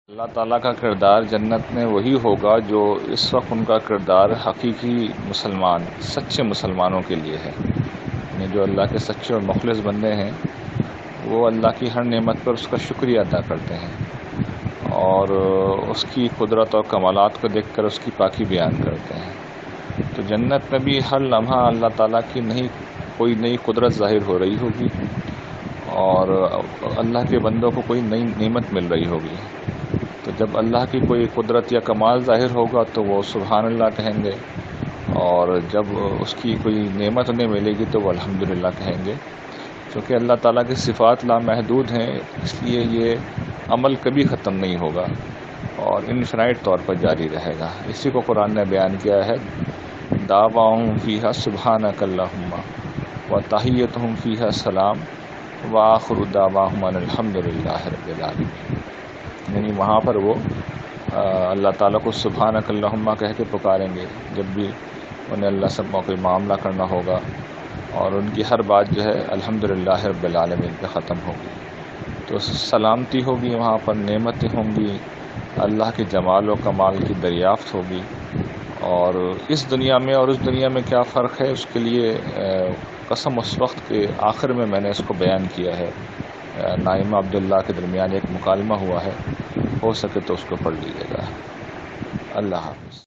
اللہ تعالیٰ کا کردار جنت میں وہی ہوگا جو اس وقت ان کا کردار حقیقی مسلمان سچے مسلمانوں کے لیے ہے، یعنی جو اللہ کے سچے اور مخلص بندے ہیں وہ اللہ کی ہر نعمت پر اس کا شکریہ ادا کرتے ہیں اور اس کی قدرت اور کمالات کو دیکھ کر اس کی پاکی بیان کرتے ہیں۔ تو جنت میں بھی ہر لمحہ اللہ تعالیٰ کی کوئی نئی قدرت ظاہر ہو رہی ہوگی اور اللہ کے بندوں کو کوئی نئی نعمت مل رہی ہوگی۔ تو جب اللہ کی کوئی قدرت یا کمال ظاہر ہوگا تو وہ سبحان اللہ کہیں گے، اور جب اس کی کوئی نعمت انہیں ملے گی تو وہ الحمدللہ کہیں گے، کیونکہ اللہ تعالیٰ کی صفات لامحدود ہیں، اس لیے یہ عمل کبھی ختم نہیں ہوگا اور انفینائٹ طور پر جاری رہے گا۔ اسی کو قرآن نے بیان کیا ہے، دعواہم فیہا سبحانک اللہم وتحیتہم فیہا سلام وآخر دعواہم ان الحمدللہ رب العالمین، یعنی وہاں پر وہ اللہ تعالیٰ کو سبحانک اللہم کہہ کے پکاریں گے جب بھی انہیں اللہ سے کوئی معاملہ کرنا ہوگا، اور ان کی ہر بات جو ہے الحمدللہ رب العالمین پہ ختم ہوگی۔ تو سلامتی ہوگی، وہاں پر نعمتیں ہوں گی، اللہ کے جمال و کمال کی دریافت ہوگی، اور اس دنیا میں اور اس دنیا میں کیا فرق ہے اس کے لیے قسم اس وقت کے آخر میں نے اس کو بیان کیا ہے، نائمہ عبداللہ کے درمیان ایک مکالمہ ہوا ہے، ہو سکے تو اس کو پڑھ لیجیے گا۔ اللہ حافظ۔